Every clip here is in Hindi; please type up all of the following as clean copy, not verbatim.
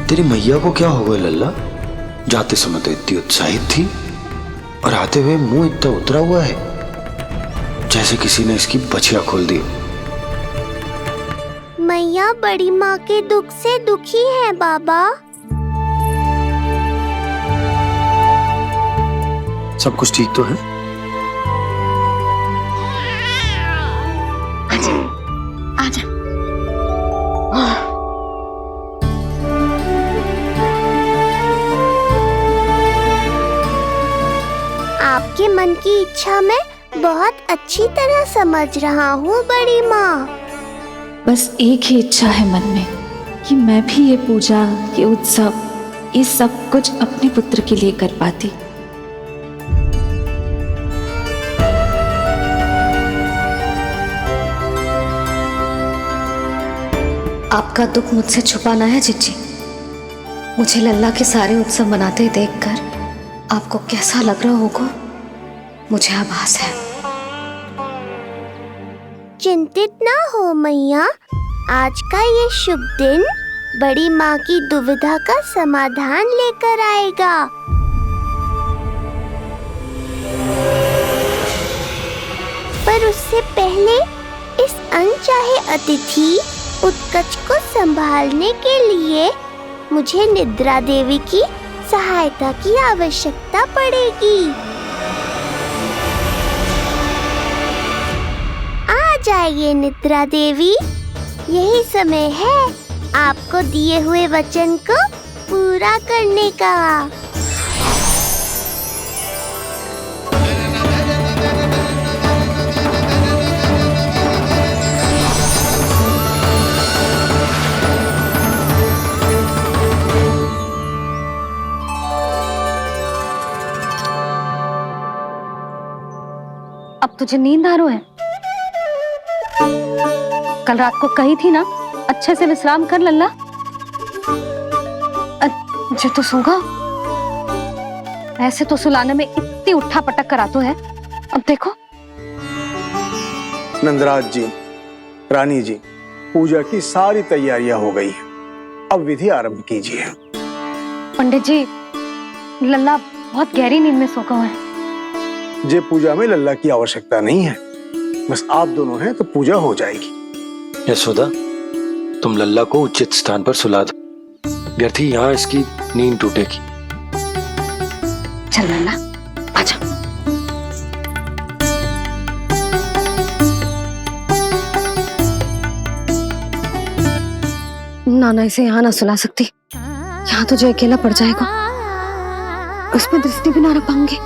तेरी मैया को क्या हो गया लल्ला? जाते समय तो इतनी उत्साहित थी और आते हुए मुंह इतना उतरा हुआ है जैसे किसी ने इसकी बचिया खोल दी। मैया बड़ी माँ के दुख से दुखी है बाबा। सब कुछ ठीक तो है? आजा। आपके मन की इच्छा मैं बहुत अच्छी तरह समझ रहा हूँ बड़ी माँ। बस एक ही इच्छा है मन में कि मैं भी ये पूजा, ये उत्सव, ये सब कुछ अपने पुत्र के लिए कर पाती। आपका दुख मुझसे छुपाना है जिज्जी। मुझे लल्ला के सारे उत्सव मनाते देखकर आपको कैसा लग रहा होगा मुझे आभास है। चिंतित ना हो मैया, आज का ये शुभ दिन बड़ी माँ की दुविधा का समाधान लेकर आएगा। पर उससे पहले इस अनचाहे अतिथि उत्कच को संभालने के लिए मुझे निद्रा देवी की सहायता की आवश्यकता पड़ेगी। आ जाइए निद्रा देवी, यही समय है आपको दिए हुए वचन को पूरा करने का। अब तुझे नींद आ रही है? कल रात को कही थी ना अच्छे से विश्राम कर लल्ला। जो तो सोगा, ऐसे तो सुलाने में इतनी उठा पटक करा तो है। अब देखो। नंदराज जी, रानी जी, पूजा की सारी तैयारियां हो गई हैं। अब विधि आरंभ कीजिए। पंडित जी, लल्ला बहुत गहरी नींद में सोगा हुआ है। जे पूजा में लल्ला की आवश्यकता नहीं है, बस आप दोनों हैं तो पूजा हो जाएगी। यशोदा, तुम लल्ला को उचित स्थान पर सुला दो, व्यर्थ ही यहाँ इसकी नींद टूटेगी। चल लल्ला, आजा। नाना इसे यहाँ ना सुला सकती, यहाँ तो जो अकेला पड़ जाएगा, उसमें दृष्टि भी ना रख पाऊंगी।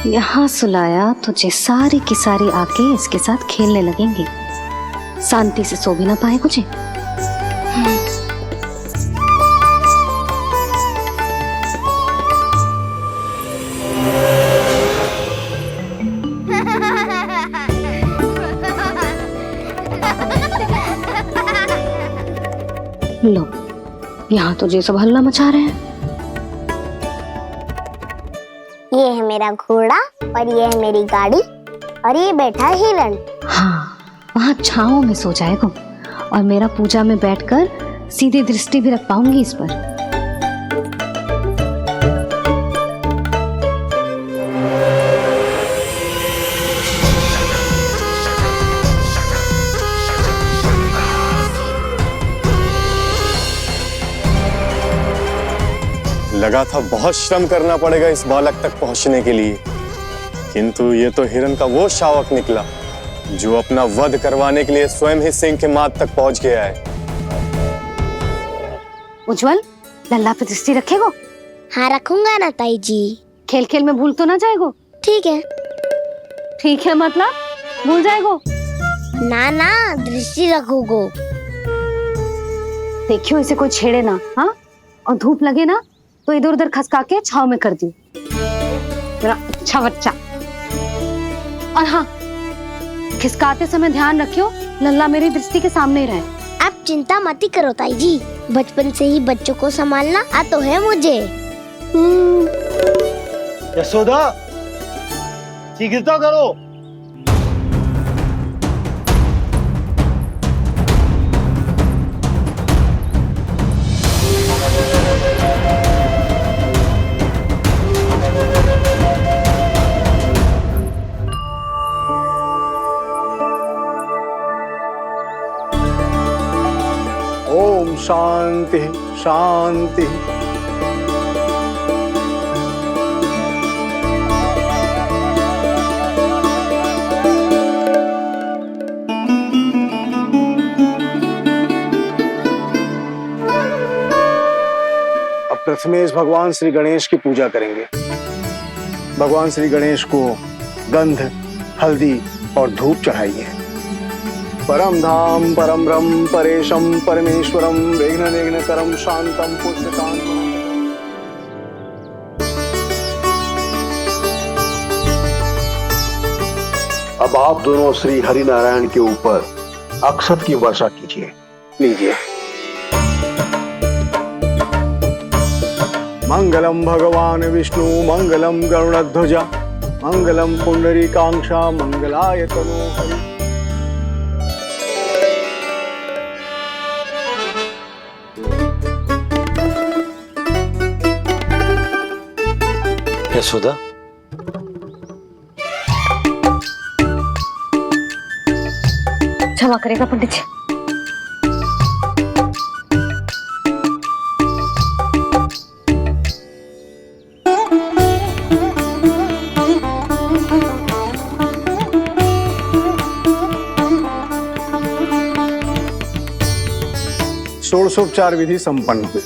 यहाँ सुलाया तो जे सारी की सारी आके इसके साथ खेलने लगेंगी, शांति से सो भी ना पाए कुछ। लो, यहाँ तो जे सब हल्ला मचा रहे हैं। ये है मेरा घोड़ा और ये है मेरी गाड़ी और ये बैठा हिरण। हाँ, वहाँ छांव में सो जाएगा और मेरा पूजा में बैठकर सीधी दृष्टि भी रख पाऊंगी इस पर। लगा था बहुत श्रम करना पड़ेगा इस बालक तक पहुंचने के लिए, किंतु ये तो हिरण का वो शावक निकला जो अपना वध करवाने के लिए स्वयं ही सिंह के माथ तक पहुंच गया है। उज्जवल, लल्ला पे दृष्टि रखेगो? हाँ रखूंगा ना ताई जी। खेल खेल में भूल तो ना जाएगो? ठीक है। ठीक है मतलब भूल जाएगो? ना ना, दृष्टि रखोगो। देखियो इसे कोई छेड़े ना, हाँ? और धूप लगे ना तो इधर उधर खसका के छाव में कर दी। अच्छा बच्चा। और हाँ, खिसकाते समय ध्यान रखियो लल्ला मेरी दृष्टि के सामने ही रहे। आप चिंता मत करो ताई जी, बचपन से ही बच्चों को संभालना आ तो है मुझे। यशोदा, शीघ्रता करो। ओम शांति शांति। अब प्रथमेश भगवान श्री गणेश की पूजा करेंगे। भगवान श्री गणेश को गंध, हल्दी और धूप चढ़ाइए। परम धाम परम ब्रह्म परेशम परमेश्वरम विघ्न निघ्नकरम शांतम पुष्टकांतम। अब आप दोनों श्री हरि नारायण के ऊपर अक्षत की वर्षा कीजिए। लीजिए। मंगलम भगवान विष्णु मंगलम गरुड़ध्वजा मंगलम पुंडरीकाक्षा मंगलाय तनोहरि। यशोदा, क्षमा करेगा पंडित जी। षोडशोपचार विधि संपन्न हुई।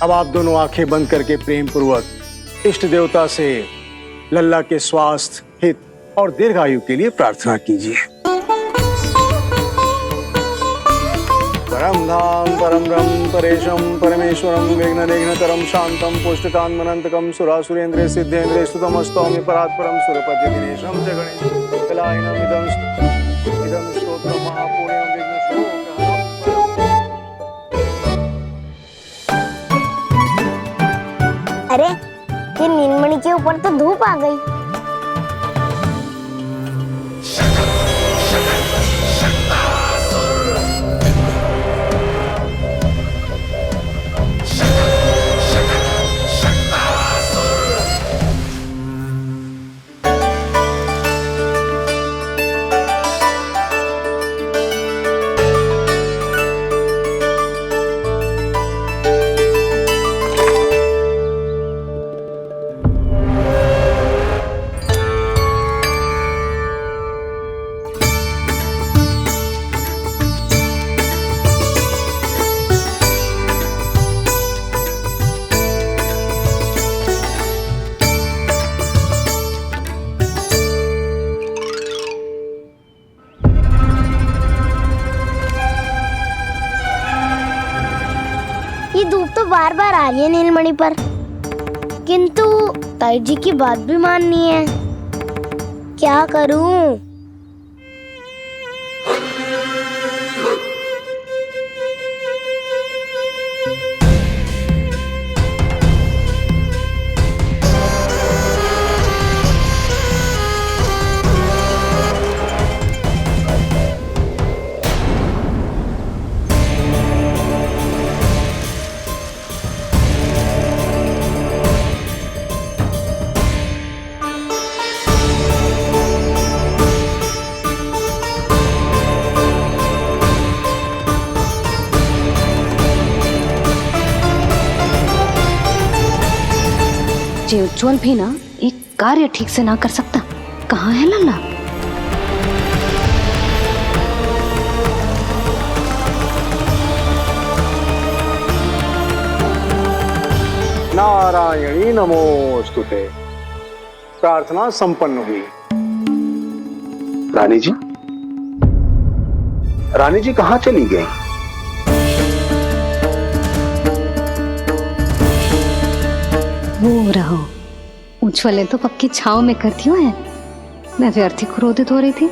अब आप दोनों आंखें बंद करके प्रेम पूर्वक इष्ट देवता से लल्ला के स्वास्थ्य, हित और दीर्घायु के लिए प्रार्थना कीजिए। परम धाम परम ब्रह्म परेशम परमेश्वरम विघ्न निघ्नकरम शांतम पुष्टकांतमनंतकम सुरासुरेंद्र सिद्धेंद्र स्तुतम स्तौम्य परात्परम सुरपति दिनेशम च गणेश कलायनम इदं स्तोत्रम महापुण्यम विघ्नशोकहरं। अरे ये नीलमणि के ऊपर तो धूप आ गई। ये धूप तो बार बार आ रही है नीलमणि पर, किंतु ताई जी की बात भी माननी है। क्या करूं? जे उज्जवल भी ना एक कार्य ठीक से ना कर सकता। कहाँ है लल्ला? नारायणी नमोस्तुते। प्रार्थना संपन्न हुई। रानी जी, रानी जी कहाँ चली गई? वो रहो, उज्जवल ने तो पक्की छाव में कर दिया है। मैं व्यर्थ ही क्रोधित हो रही थी।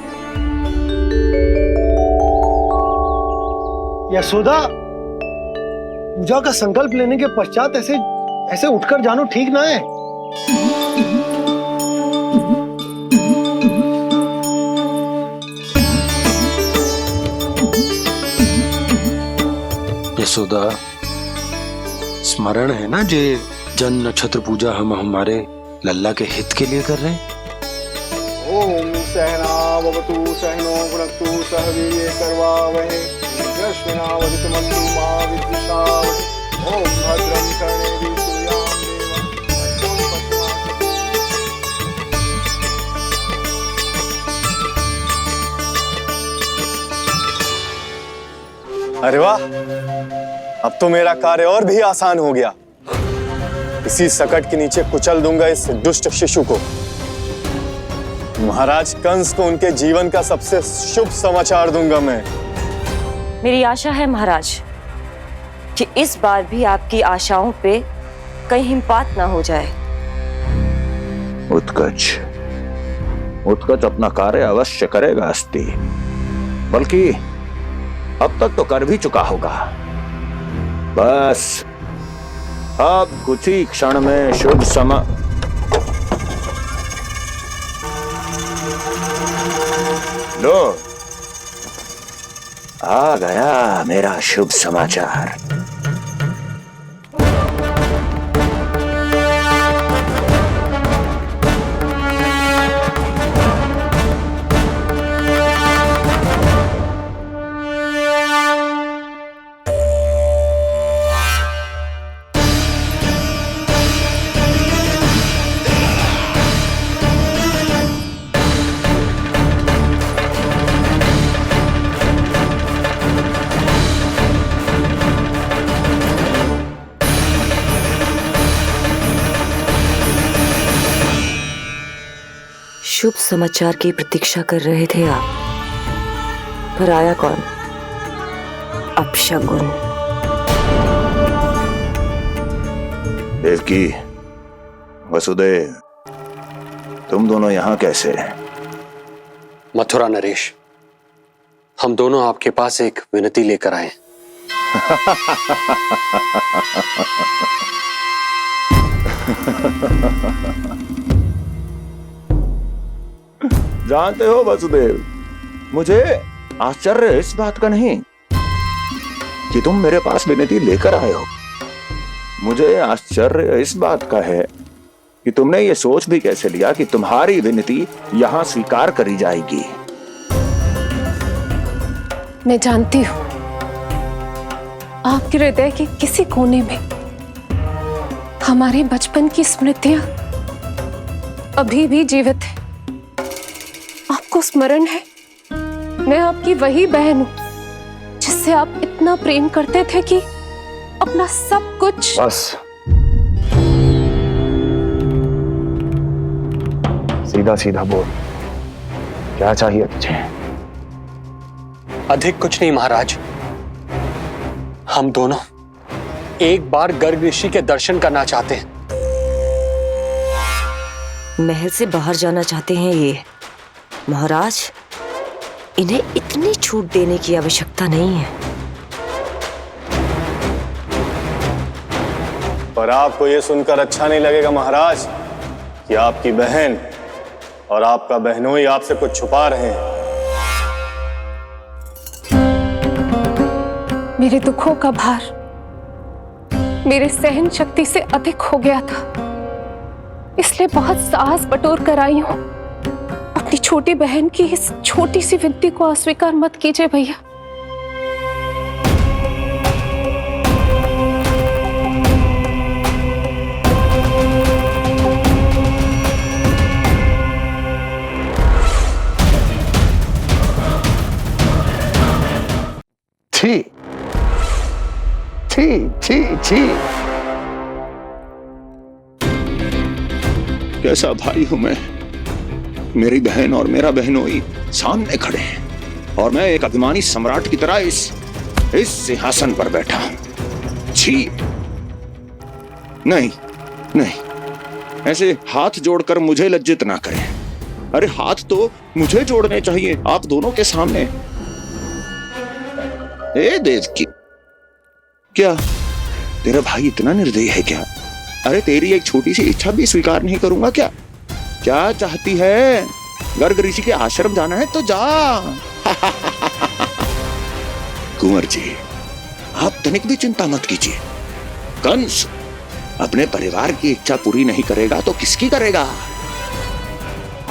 यशोदा, पूजा का संकल्प लेने के पश्चात ऐसे ऐसे उठकर जानो ठीक ना है। यशोदा, स्मरण है ना जे जन नक्षत्र पूजा हम हमारे लल्ला के हित के लिए कर रहे हैं। ओम सहनावतु सहनो भुनक्तु सह वीर्ये करवावहै यस्मिनावदितमस्तु मा विद्विषावहै। ओम भद्रं कर्णेभिः सूर्यां देवं अरे वाह, अब तो मेरा कार्य और भी आसान हो गया। इसी सकट के नीचे कुचल दूंगा इस दुष्ट शिशु को। महाराज कंस को उनके जीवन का सबसे शुभ समाचार दूंगा मैं। मेरी आशा है महाराज कि इस बार भी आपकी आशाओं पे कहीं हिमपात ना हो जाए। उत्कच उत्कच अपना कार्य अवश्य करेगा अस्ति, बल्कि अब तक तो कर भी चुका होगा। बस अब कुछ ही क्षण में शुभ समय। लो, आ गया मेरा शुभ समाचार। शुभ समाचार की प्रतीक्षा कर रहे थे आप, पर आया कौन? अपशगुन। देवकी, वसुदेव, तुम दोनों यहाँ कैसे? मथुरा नरेश, हम दोनों आपके पास एक विनती लेकर आए। जानते हो वसुदेव, मुझे आश्चर्य इस बात का नहीं कि तुम मेरे पास विनती लेकर आए हो। मुझे आश्चर्य इस बात का है कि तुमने ये सोच भी कैसे लिया कि तुम्हारी विनती यहां स्वीकार करी जाएगी। मैं जानती हूं आपके हृदय के किसी कोने में हमारे बचपन की स्मृतियां अभी भी जीवित है। आपको स्मरण है, मैं आपकी वही बहन हूं जिससे आप इतना प्रेम करते थे कि अपना सब कुछ। बस सीधा सीधा बोल, क्या चाहिए तुझे? अधिक कुछ नहीं महाराज, हम दोनों एक बार गर्ग ऋषि के दर्शन करना चाहते हैं। महल से बाहर जाना चाहते हैं ये महाराज। इन्हें इतनी छूट देने की आवश्यकता नहीं है। पर आपको यह सुनकर अच्छा नहीं लगेगा महाराज कि आपकी बहन और आपका बहनोई आपसे कुछ छुपा रहे हैं। मेरे दुखों का भार मेरे सहन शक्ति से अधिक हो गया था, इसलिए बहुत साहस बटोर कर आई हूं। अपनी छोटी बहन की इस छोटी सी विनती को अस्वीकार मत कीजिए भैया। छी छी छी छी, कैसा भाई हूं मैं। मेरी बहन और मेरा बहनोई सामने खड़े हैं और मैं एक अभिमानी सम्राट की तरह इस सिंहासन पर बैठा हूं। छी, नहीं नहीं, ऐसे हाथ जोड़कर मुझे लज्जित ना करें। अरे हाथ तो मुझे जोड़ने चाहिए आप दोनों के सामने। ए देवकी, क्या तेरा भाई इतना निर्दयी है क्या? अरे तेरी एक छोटी सी इच्छा भी स्वीकार नहीं करूंगा क्या? क्या चाहती है? गर्ग ऋषि के आश्रम जाना है तो जा। कुंवर जी, आप तनिक भी चिंता मत कीजिए। कंस अपने परिवार की इच्छा पूरी नहीं करेगा तो किसकी करेगा?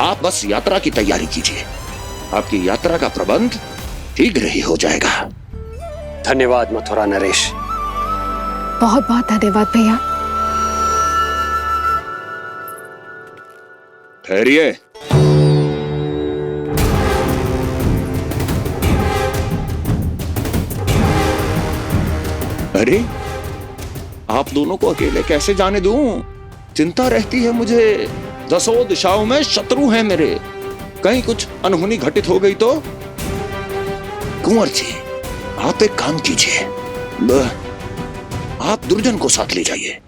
आप बस यात्रा की तैयारी कीजिए, आपकी यात्रा का प्रबंध शीघ्र ही हो जाएगा। धन्यवाद मथुरा नरेश। बहुत बहुत धन्यवाद भैया। ठहरिए। अरे आप दोनों को अकेले कैसे जाने दूं? चिंता रहती है मुझे। 10 दिशाओं में शत्रु हैं मेरे, कहीं कुछ अनहोनी घटित हो गई तो? कुंवर जी, आप एक काम कीजिए, आप दुर्जन को साथ ले जाइए।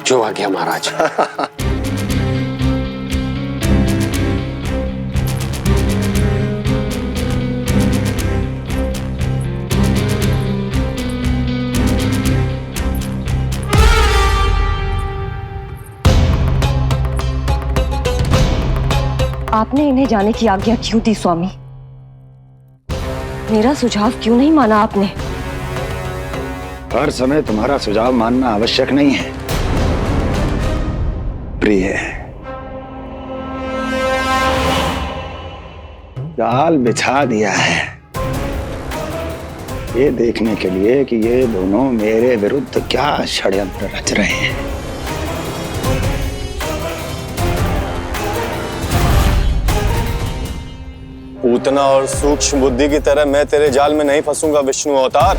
जो आ गया महाराज। आपने इन्हें जाने की आज्ञा क्यों दी स्वामी? मेरा सुझाव क्यों नहीं माना आपने? हर समय तुम्हारा सुझाव मानना आवश्यक नहीं है प्रिय। जाल बिछा दिया है ये देखने के लिए कि ये दोनों मेरे विरुद्ध क्या षड्यंत्र रच रहे हैं। पूतना और सूक्ष्म बुद्धि की तरह मैं तेरे जाल में नहीं फंसूंगा विष्णु अवतार।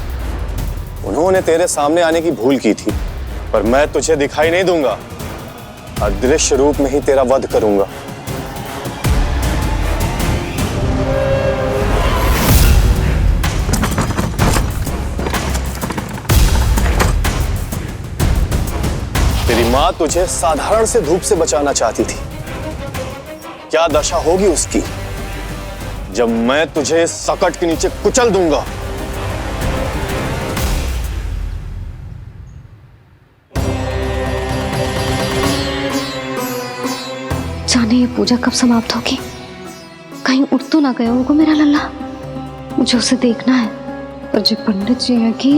उन्होंने तेरे सामने आने की भूल की थी, पर मैं तुझे दिखाई नहीं दूंगा। अदृश्य रूप में ही तेरा वध करूंगा। तेरी मां तुझे साधारण से धूप से बचाना चाहती थी। क्या दशा होगी उसकी जब मैं तुझे सकट के नीचे कुचल दूंगा। जाने ये पूजा कब समाप्त होगी? कहीं उठ तो ना गया होगा मेरा लल्ला। मुझे उसे देखना है। पर जो पंडित जी है कि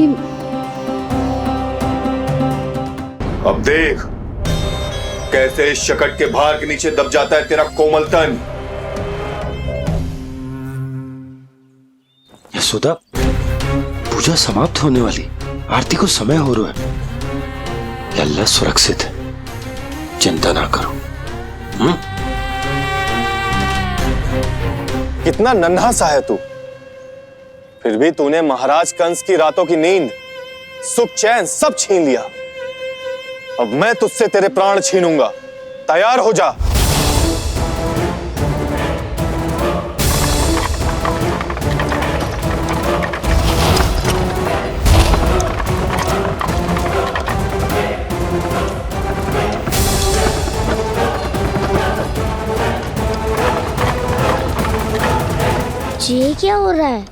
अब देख कैसे इस शकट के भार के नीचे दब जाता है तेरा कोमल तन। यशोदा, पूजा समाप्त होने वाली, आरती को समय हो रहा है। लल्ला सुरक्षित है, चिंता ना करो। कितना नन्हा सा है तू, फिर भी तूने महाराज कंस की रातों की नींद, सुख चैन सब छीन लिया। अब मैं तुझसे तेरे प्राण छीनूंगा। तैयार हो जा। ये क्या हो रहा है?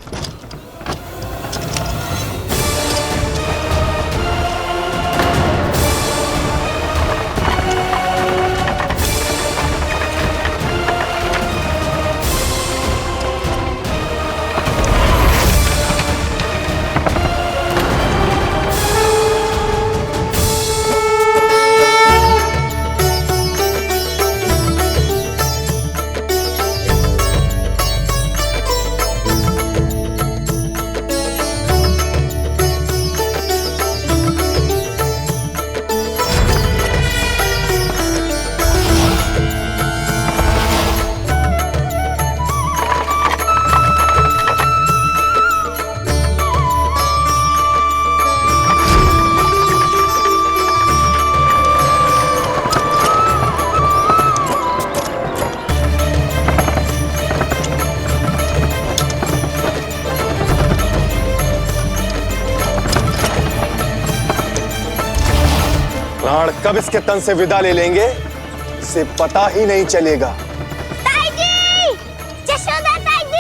कब इसके तन से विदा ले लेंगे इसे पता ही नहीं चलेगा। ताई जी! जशोदा ताई जी!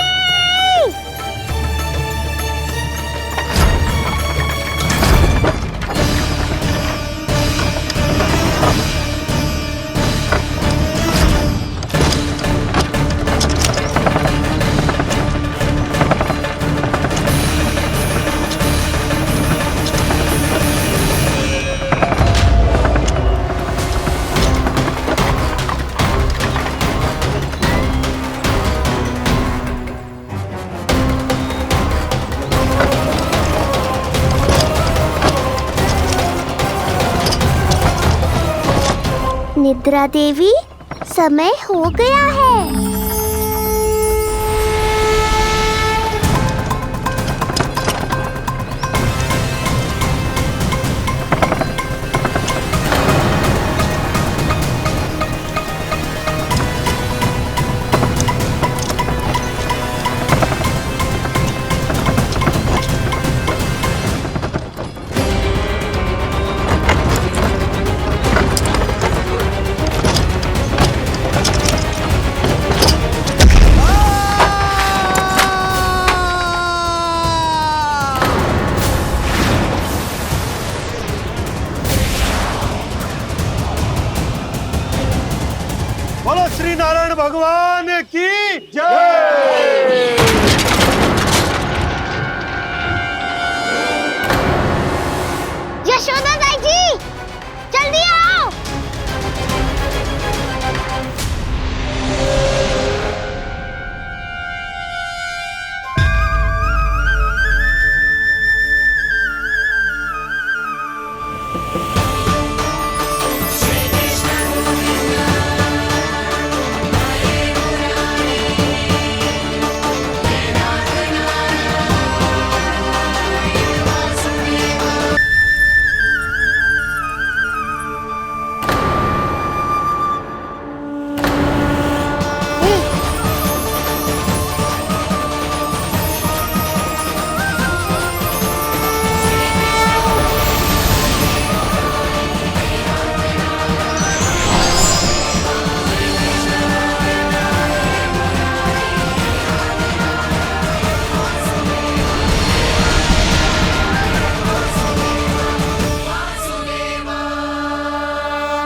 निद्रा देवी, समय हो गया है। बोलो श्री नारायण भगवान की जय। यशोदा ताई जी, जल्दी आओ।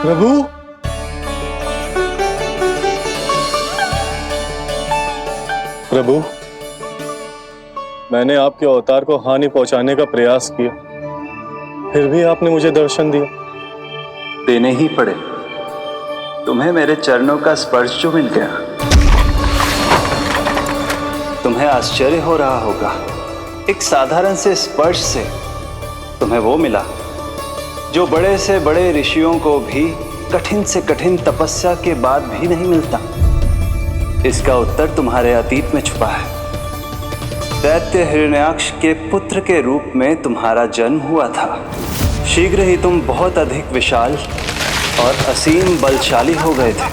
प्रभु, प्रभु, मैंने आपके अवतार को हानि पहुंचाने का प्रयास किया, फिर भी आपने मुझे दर्शन दिया। देने ही पड़े। तुम्हें मेरे चरणों का स्पर्श जो मिल गया, तुम्हें आश्चर्य हो रहा होगा। एक साधारण से स्पर्श से तुम्हें वो मिला जो बड़े से बड़े ऋषियों को भी कठिन से कठिन तपस्या के बाद भी नहीं मिलता। इसका उत्तर तुम्हारे अतीत में छुपा है। दैत्य हिरण्याक्ष के पुत्र के रूप में तुम्हारा जन्म हुआ था। शीघ्र ही तुम बहुत अधिक विशाल और असीम बलशाली हो गए थे,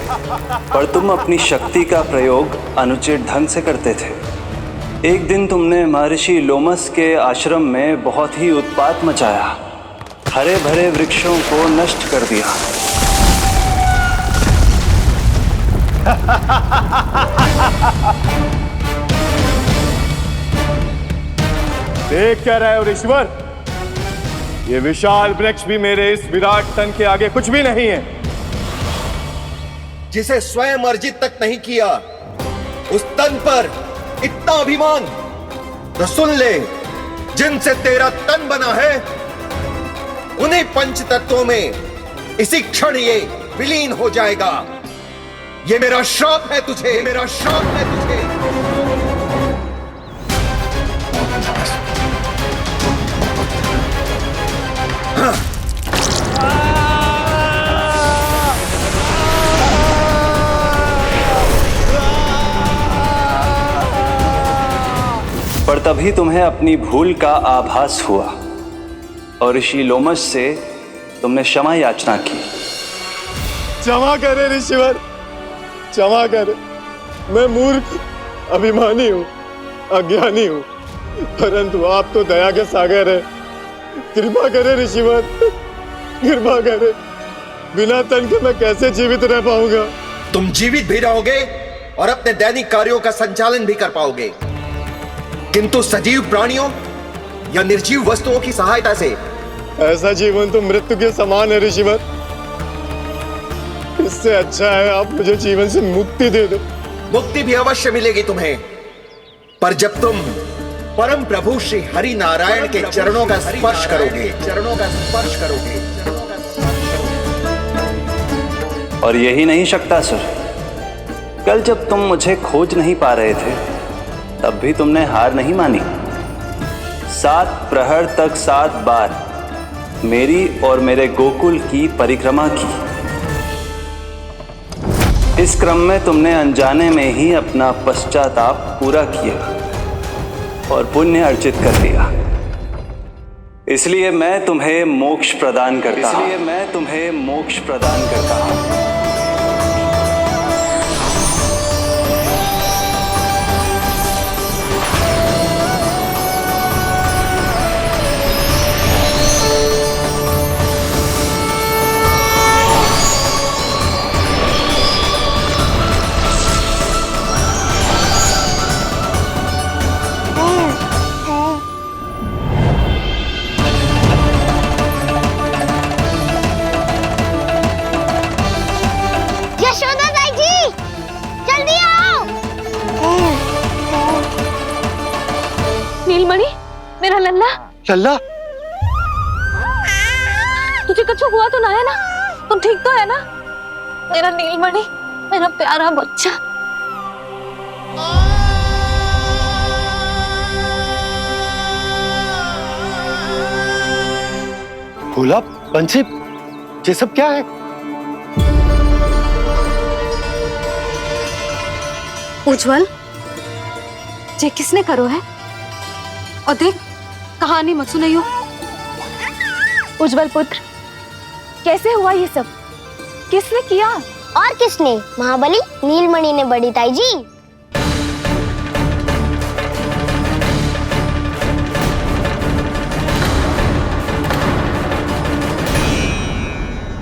पर तुम अपनी शक्ति का प्रयोग अनुचित ढंग से करते थे। एक दिन तुमने महर्षि लोमस के आश्रम में बहुत ही उत्पात मचाया, हरे भरे वृक्षों को नष्ट कर दिया। देख क्या रहे हो ऋषिवर? ये विशाल वृक्ष भी मेरे इस विराट तन के आगे कुछ भी नहीं है। जिसे स्वयं अर्जित तक नहीं किया, उस तन पर इतना अभिमान, तो सुन ले, जिनसे तेरा तन बना है उन्हीं पंच तत्वों में इसी क्षण ये विलीन हो जाएगा। ये मेरा श्राप है तुझे, मेरा श्राप है तुझे। पर तभी तुम्हें अपनी भूल का आभास हुआ और ऋषि लोमस से तुमने क्षमा याचना की। क्षमा करे ऋषिवर, क्षमा करे। मैं मूर्ख, अभिमानी हूँ, अज्ञानी हूँ, परंतु आप तो दया के सागर है। कृपा करे ऋषिवर, कृपा करे। बिना तन के मैं कैसे जीवित रह पाऊंगा? तुम जीवित भी रहोगे और अपने दैनिक कार्यों का संचालन भी कर पाओगे, किंतु सजीव प्राणियों या निर्जीव वस्तुओं की सहायता से। ऐसा जीवन तो मृत्यु के समान है ऋषिवर। इससे अच्छा है आप मुझे जीवन से मुक्ति दे दो। मुक्ति भी अवश्य मिलेगी तुम्हें, पर जब तुम परम प्रभु श्री हरि नारायण के चरणों का स्पर्श करोगे। और यही नहीं शक्तासुर, कल जब तुम मुझे खोज नहीं पा रहे थे तब भी तुमने हार नहीं मानी। 7 प्रहर तक 7 बार मेरी और मेरे गोकुल की परिक्रमा की। इस क्रम में तुमने अनजाने में ही अपना पश्चाताप पूरा किया और पुण्य अर्जित कर लिया। इसलिए मैं तुम्हें मोक्ष प्रदान करता हूं। नीलमणि, मेरा लल्ला। लल्ला, तुझे कुछ हुआ तो ना है ना? तुम ठीक तो है ना? मेरा नीलमणि, मेरा प्यारा बच्चा। भोला, बंसी, ये सब क्या है? उज्जवल, ये किसने करो है? और देख, कहानी मत सुनाइयो। उज्जवल पुत्र, कैसे हुआ ये सब? किसने किया? और किसने? महाबली नीलमणि ने बड़ी ताई जी।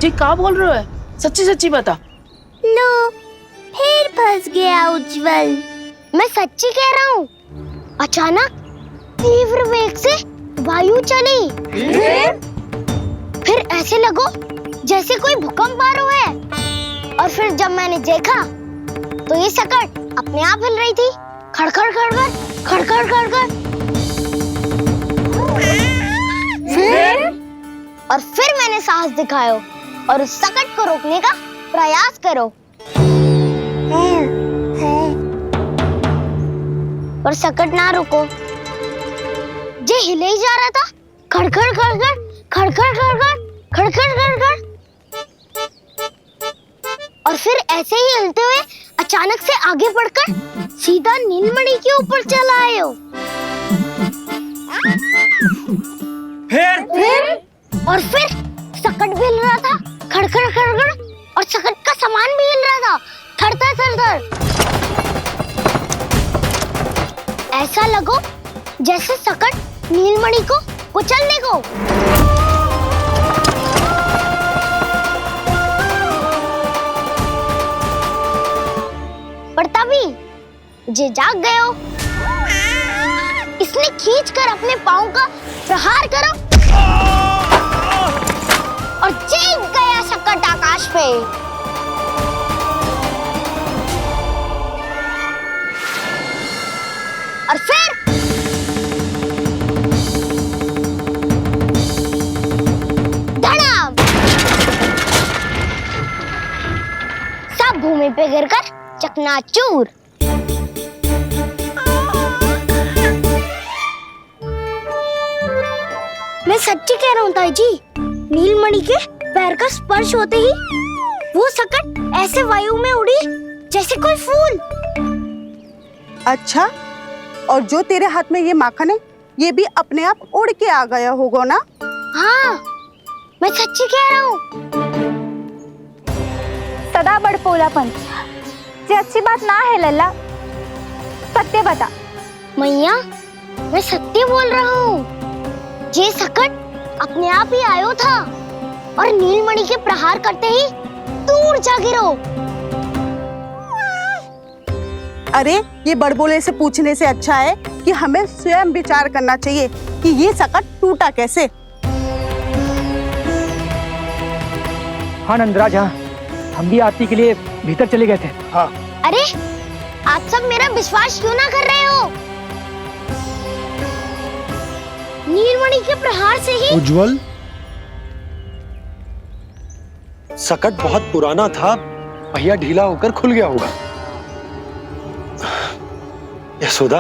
जी क्या बोल रहे हो? सच्ची सच्ची बता। लो, फिर फंस गया उज्जवल। मैं सच्ची कह रहा हूँ। अचानक तीव्र वेग से वायु चली। फिर ऐसे लगो जैसे कोई भूकंप आ रहा है। और फिर जब मैंने देखा तो ये सकट अपने आप हिल रही थी, खड़खड़ खड़खड़ खड़खड़ खड़खड़। फिर मैंने साहस दिखाया और उस सकट को रोकने का प्रयास करो। पर सकट ना रुको, जे हिले ही जा रहा था, खड़खड़ खड़खड़ खड़खड़ खड़खड़ खड़खड़ खड़खड़। और फिर ऐसे ही हिलते हुए अचानक से आगे बढ़कर सीधा नीलमणि के ऊपर चला आए हो। फिर सकट भी हिल रहा था, खड़खड़ खड़खड़, और सकट का सामान भी हिल रहा था, थरथर थरथर। ऐसा लगो जैसे सकट नीलमणि को कुचलने को। पर तभी जे जाग गए हो। इसने खींचकर अपने पांव का प्रहार करो और चीख गया सकट आकाश पे। और फिर धड़ाम, सब भूमि पे गिरकर चकनाचूर। मैं सच्ची कह रहा हूँ ताई जी, नीलमणि के पैर का स्पर्श होते ही वो सकट ऐसे वायु में उड़ी जैसे कोई फूल। अच्छा, और जो तेरे हाथ में ये माखन है, ये भी अपने आप उड़ के आ गया होगा ना? हाँ, मैं सच्ची कह रहा हूँ। सदा बड़पोलापन ये अच्छी बात ना है लल्ला, सत्य बता। मैया, मैं सत्य बोल रहा हूँ। ये सकट अपने आप ही आयो था और नीलमणि के प्रहार करते ही दूर जा गिरो। अरे ये बड़बोले से पूछने से अच्छा है कि हमें स्वयं विचार करना चाहिए कि ये सकट टूटा कैसे। हाँ नंदराज, हाँ हम भी आरती के लिए भीतर चले गए थे। हाँ। अरे आप सब मेरा विश्वास क्यों ना कर रहे हो? नीलमणि के प्रहार से ही उज्जवल, सकट बहुत पुराना था, पहिया ढीला होकर खुल गया होगा। यशोदा,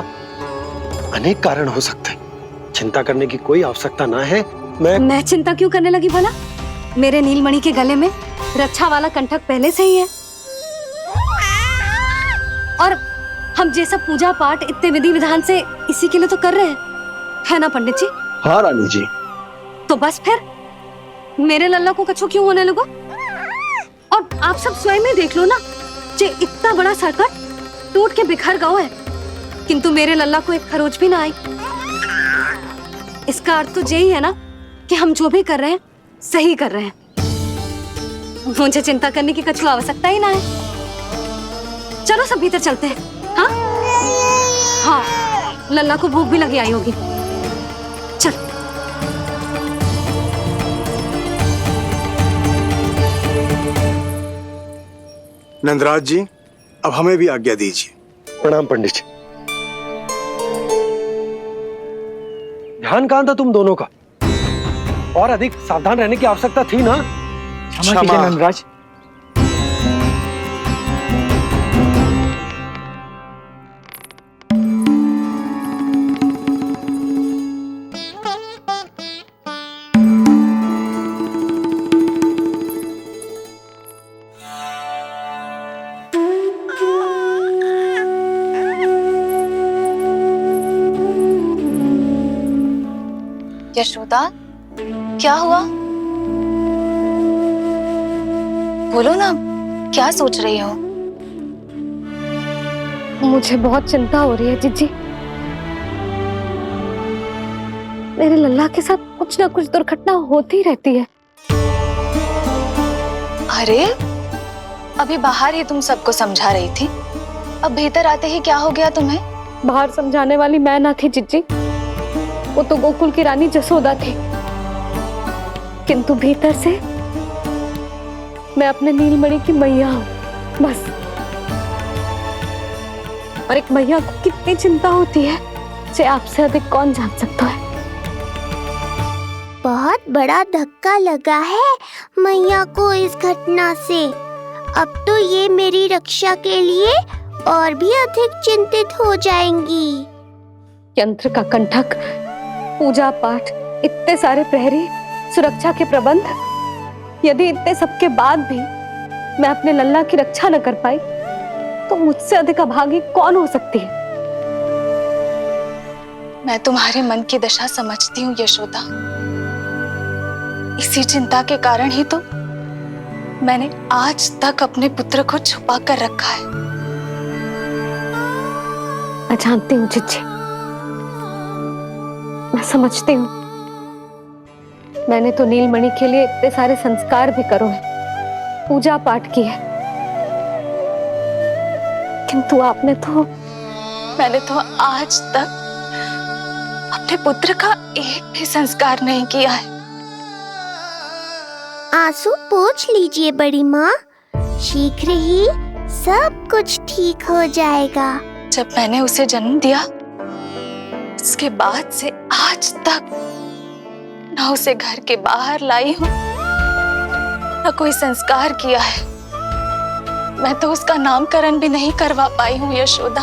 अनेक कारण हो सकते हैं, चिंता करने की कोई आवश्यकता ना है। मैं चिंता क्यों करने लगी भला? मेरे नीलमणि के गले में रक्षा वाला कंठक पहले से ही है, और हम जैसा पूजा पाठ इतने विधि विधान से इसी के लिए तो कर रहे हैं, है ना पंडित जी? हाँ रानी जी। तो बस फिर मेरे लल्ला को कछु क्यों होने लगो? और आप सब स्वयं ही देख लो ना, जे इतना बड़ा सकट टूट के बिखर गया है, किंतु मेरे लल्ला को एक खरोच भी ना आई। इसका अर्थ तो यही है ना कि हम जो भी कर रहे हैं सही कर रहे हैं। मुझे चिंता करने की कछु आवश्यकता ही ना है। चलो सब भीतर चलते हैं। हाँ हाँ, लल्ला को भूख भी लगी आई होगी। चल। नंदराज जी, अब हमें भी आज्ञा दीजिए। प्रणाम पंडित जी। ध्यान कहाँ था तुम दोनों का? और अधिक सावधान रहने की आवश्यकता थी ना? क्षमा कीजिए नंदराज। यशोदा, क्या हुआ? बोलो ना, क्या सोच रही हो? मुझे बहुत चिंता हो रही है जीजी। मेरे लल्ला के साथ कुछ ना कुछ दुर्घटना होती रहती है। अरे अभी बाहर ही तुम सबको समझा रही थी, अब भीतर आते ही क्या हो गया तुम्हें? बाहर समझाने वाली मैं ना थी जीजी, वो तो गोकुल की रानी जसोदा थी, किंतु भीतर से मैं अपने नीलमणि की मैया हूँ, बस। और एक मैया को कितनी चिंता होती है, इसे आपसे अधिक कौन जान सकता है। बहुत बड़ा धक्का लगा है मैया को इस घटना से। अब तो ये मेरी रक्षा के लिए और भी अधिक चिंतित हो जाएंगी। यंत्र का कंठक, पूजा पाठ, इतने सारे प्रहरी, सुरक्षा के प्रबंध, यदि इतने सबके बाद भी मैं अपने लल्ला की रक्षा न कर पाई तो मुझसे अधिक अभागी कौन हो सकती है। मैं तुम्हारे मन की दशा समझती हूँ यशोदा। इसी चिंता के कारण ही तो मैंने आज तक अपने पुत्र को छुपा कर रखा है। मैं जानती हूँ जीजी, मैं समझती हूँ। मैंने तो नीलमणि के लिए इतने सारे संस्कार भी करो है, पूजा पाठ की है, किंतु मैंने तो आज तक अपने पुत्र का एक भी संस्कार नहीं किया है। आंसू पोंछ लीजिए बड़ी माँ, शीघ्र ही सब कुछ ठीक हो जाएगा। जब मैंने उसे जन्म दिया उसके बाद से आज तक न उसे घर के बाहर लाई हूं, न कोई संस्कार किया है। मैं तो उसका नामकरण भी नहीं करवा पाई हूँ यशोदा।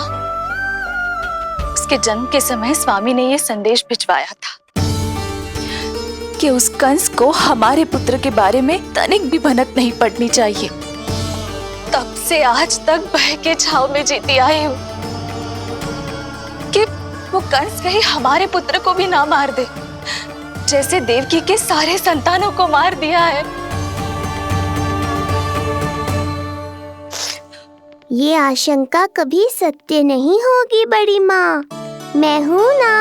उसके जन्म के समय स्वामी ने ये संदेश भिजवाया था कि उस कंस को हमारे पुत्र के बारे में तनिक भी भनक नहीं पड़नी चाहिए। तब से आज तक भय के छाव में जीती आई हूँ कि वो कंस कहीं हमारे पुत्र को भी ना मार दे, जैसे देवकी के सारे संतानों को मार दिया है। ये आशंका कभी सत्य नहीं होगी बड़ी माँ, मैं हूँ ना।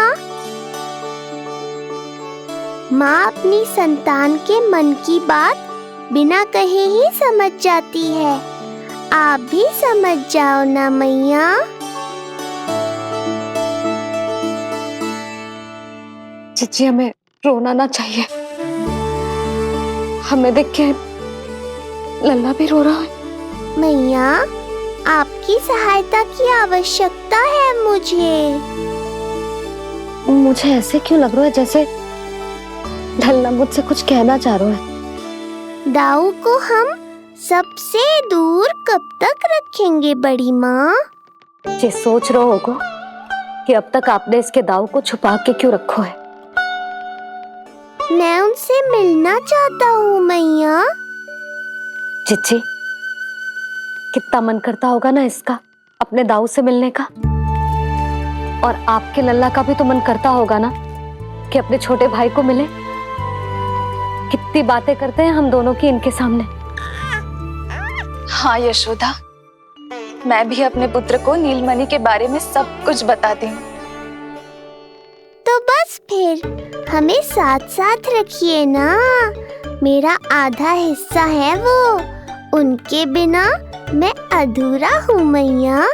माँ अपनी संतान के मन की बात बिना कहे ही समझ जाती है। आप भी समझ जाओ ना मैया। जीजी, हमें रोना ना चाहिए। हमें देख के लल्ला भी रो रहा है। मैया, आपकी सहायता की आवश्यकता है मुझे। मुझे ऐसे क्यों लग रहा है जैसे लल्ला मुझसे कुछ कहना चाह रहा है। दाऊ को हम सबसे दूर कब तक रखेंगे बड़ी माँ? ये सोच रहा होगा कि अब तक आपने इसके दाऊ को छुपा के क्यों रखो है। मैं उनसे मिलना चाहता हूँ मैया। चिच्ची, कितना मन करता होगा ना इसका अपने दाऊ से मिलने का। और आपके लल्ला का भी तो मन करता होगा ना कि अपने छोटे भाई को मिले। कितनी बातें करते हैं हम दोनों की इनके सामने। हाँ यशोदा, मैं भी अपने पुत्र को नीलमणि के बारे में सब कुछ बताती हूँ। तो बस फिर हमें साथ साथ रखिए ना। मेरा आधा हिस्सा है वो, उनके बिना मैं अधूरा हूँ मैया।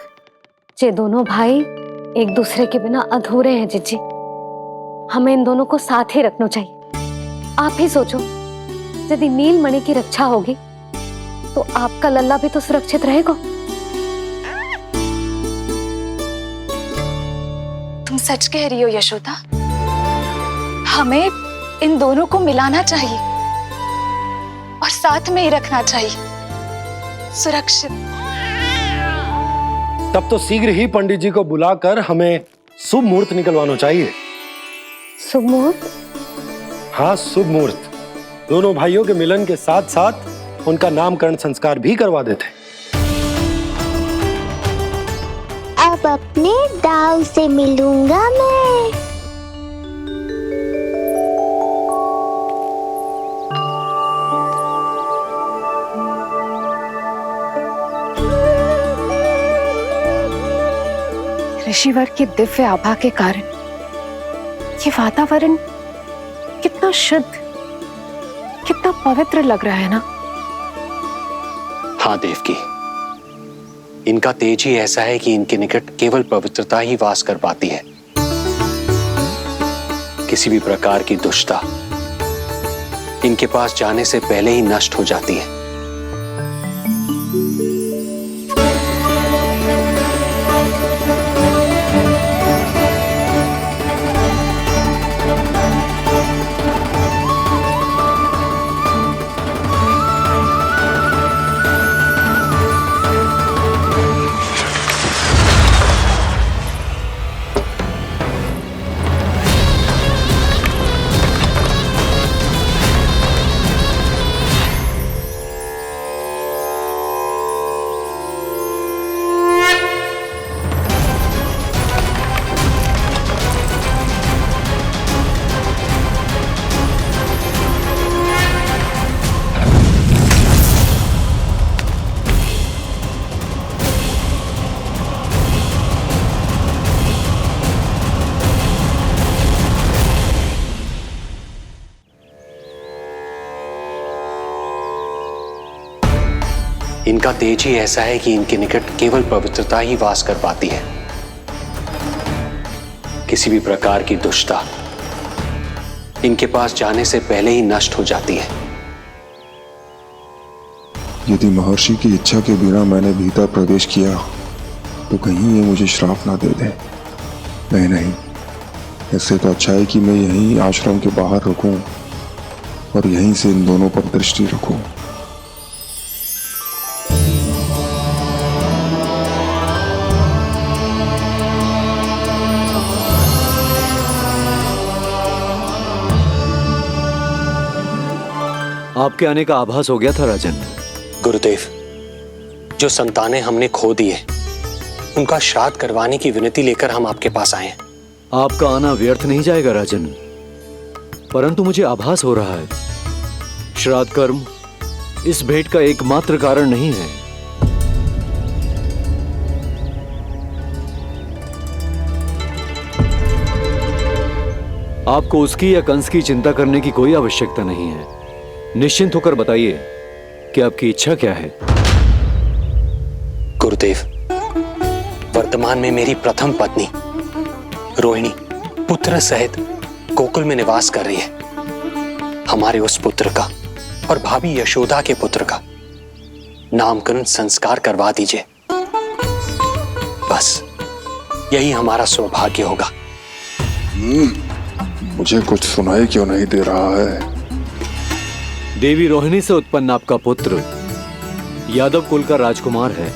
ये दोनों भाई एक दूसरे के बिना अधूरे हैं जीजी। हमें इन दोनों को साथ ही रखना चाहिए। आप ही सोचो, यदि नीलमणि की रक्षा होगी तो आपका लल्ला भी तो सुरक्षित रहेगा। तुम सच कह रही हो यशोदा। हमें इन दोनों को मिलाना चाहिए और साथ में ही रखना चाहिए, सुरक्षित। तब तो शीघ्र ही पंडित जी को बुलाकर हमें शुभ मुहूर्त निकलवाना चाहिए। शुभ मुहूर्त? हाँ, शुभ मुहूर्त। दोनों भाइयों के मिलन के साथ साथ उनका नामकरण संस्कार भी करवा देते। अब अपने दाऊ से मिलूंगा मैं। ऋषिवर की दिव्य आभा के कारण ये वातावरण कितना शुद्ध, कितना पवित्र लग रहा है ना। हाँ देवकी, इनका तेज ही ऐसा है कि इनके निकट केवल पवित्रता ही वास कर पाती है। किसी भी प्रकार की दुष्टता इनके पास जाने से पहले ही नष्ट हो जाती है। इनका तेज ही ऐसा है कि इनके निकट केवल पवित्रता ही वास कर पाती है। किसी भी प्रकार की दुष्टता इनके पास जाने से पहले ही नष्ट हो जाती है। यदि महर्षि की इच्छा के बिना मैंने भीतर प्रवेश किया तो कहीं ये मुझे श्राप ना दे दे। नहीं, इससे तो अच्छा है कि मैं यहीं आश्रम के बाहर रुकूं और यहीं से इन दोनों पर दृष्टि रखूं। आपके आने का आभास हो गया था राजन। गुरुदेव, जो संतानें हमने खो दी है उनका श्राद्ध करवाने की विनती लेकर हम आपके पास आए हैं। आपका आना व्यर्थ नहीं जाएगा राजन, परंतु मुझे आभास हो रहा है श्राद्ध कर्म इस भेंट का एकमात्र कारण नहीं है। आपको उसकी या कंस की चिंता करने की कोई आवश्यकता नहीं है। निश्चिंत होकर बताइए कि आपकी इच्छा क्या है। गुरुदेव, वर्तमान में मेरी प्रथम पत्नी रोहिणी पुत्र सहित गोकुल में निवास कर रही है। हमारे उस पुत्र का और भाभी यशोदा के पुत्र का नामकरण संस्कार करवा दीजिए। बस यही हमारा सौभाग्य होगा। मुझे कुछ सुनाई क्यों नहीं दे रहा है? देवी रोहिणी से उत्पन्न आपका पुत्र यादव कुल का राजकुमार है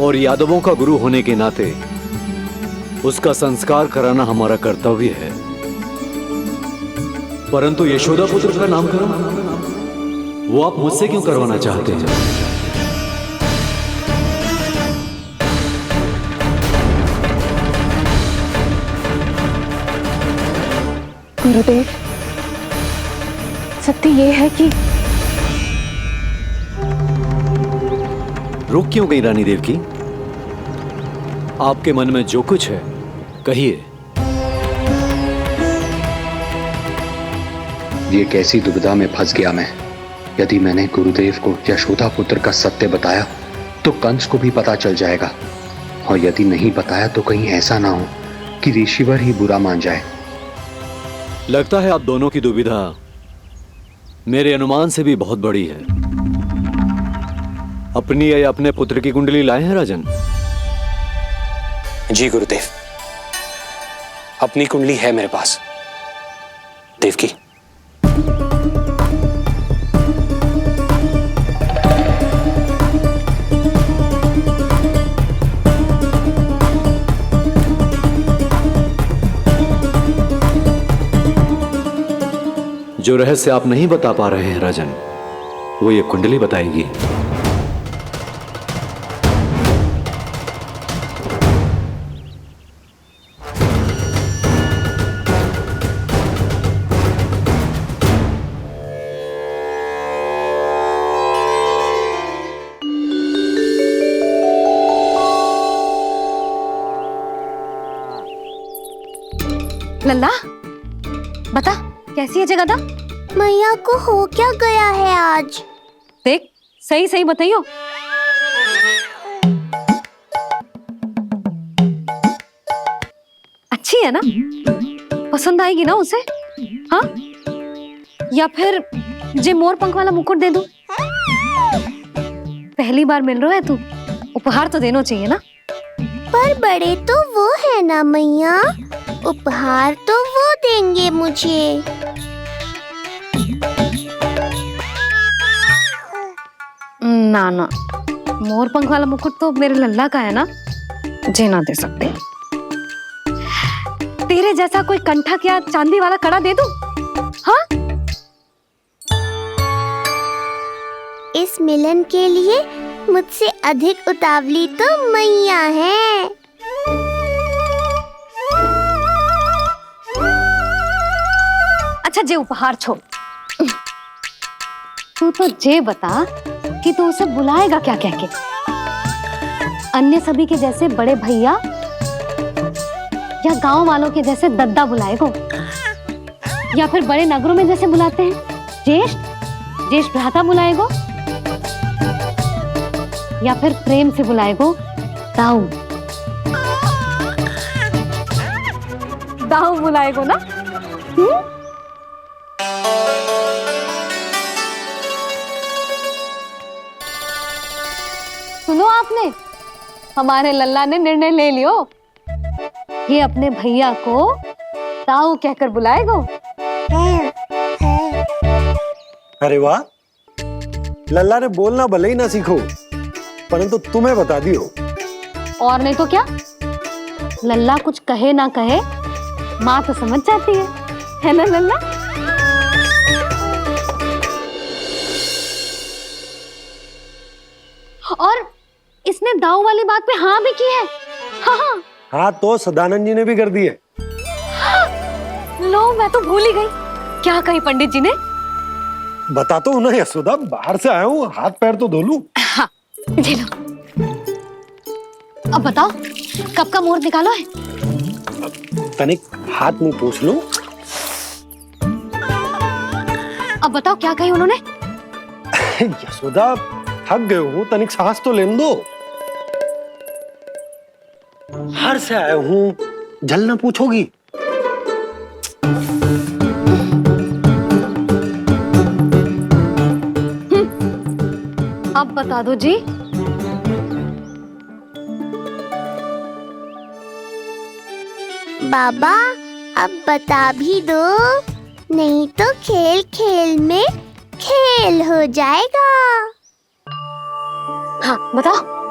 और यादवों का गुरु होने के नाते उसका संस्कार कराना हमारा कर्तव्य है। परंतु यशोदा पुत्र का नामकरण वो आप मुझसे क्यों करवाना चाहते हैं? गुरुदेव, सत्य ये है कि रुक क्यों गई रानी देवकी? आपके मन में जो कुछ है कहिए। ये कैसी दुविधा में फंस गया मैं। यदि मैंने गुरुदेव को यशोदा पुत्र का सत्य बताया तो कंस को भी पता चल जाएगा, और यदि नहीं बताया तो कहीं ऐसा ना हो कि ऋषिवर ही बुरा मान जाए। लगता है आप दोनों की दुविधा मेरे अनुमान से भी बहुत बड़ी है। अपनी या अपने पुत्र की कुंडली लाए हैं राजन? जी गुरुदेव, अपनी कुंडली है मेरे पास। देवकी, जो रहस्य आप नहीं बता पा रहे हैं राजन, वो ये कुंडली बताएगी। लल्ला, बता कैसी है जगदा? मैया को हो क्या गया है आज? देख, सही सही बताइयो। अच्छी है ना? पसंद आएगी ना उसे? हाँ? या फिर जे मोर पंख वाला मुकुट दे दूं? पहली बार मिल रहा है तू, उपहार तो देना चाहिए ना? पर बड़े तो वो है ना मैया, उपहार तो वो देंगे मुझे। ना ना, मोर पंख वाला मुकुट तो मेरे लल्ला का है ना, जे ना दे सकते। तेरे जैसा कोई कंठक या चांदी वाला कड़ा दे दूं? हाँ? इस मिलन के लिए मुझसे अधिक उतावली तो मैया है। अच्छा, जे उपहार छोड़, तू तो जे बता कि तू उसे बुलाएगा क्या कह के? अन्य सभी के जैसे बड़े भैया या गांव वालों के जैसे दद्दा बुलाएगो, या फिर बड़े नगरों में जैसे बुलाते हैं ज्येष्ठ ज्येष्ठ भ्राता बुलाएगो, या फिर प्रेम से बुलाएगो दाऊ दाऊ बुलाएगो ना? सुनो आपने, हमारे लल्ला ने निर्णय ले लियो, ये अपने भैया को ताऊ कहकर बुलाएगो। अरे वाह, लल्ला ने बोलना भले ही ना सीखो, परंतु तुम्हें बता दियो। और नहीं तो क्या, लल्ला कुछ कहे ना कहे माँ तो समझ जाती है ना लल्ला? और इसने दाऊ वाली बात पे हाँ भी की है। हाँ हाँ, तो सदानंद जी ने भी कर दी है। लो, मैं तो भूल ही गई। क्या कही पंडित जी ने? बता तो उन्हें यशोदा, बाहर से आया हूँ, हाथ पैर तो धो लूं। हाँ, ले लो। अब बताओ, कब का मुहूर्त निकालो है? तनिक हाथ मुंह पूछ लो, अब बताओ क्या कही उन्होंने? यशोदा थक गए हूँ, तनिक सांस तो लेने दो। हार से आया हूँ, जलना पूछोगी? अब बता दो जी। बाबा अब बता भी दो, नहीं तो खेल खेल में खेल हो जाएगा। हाँ बताओ।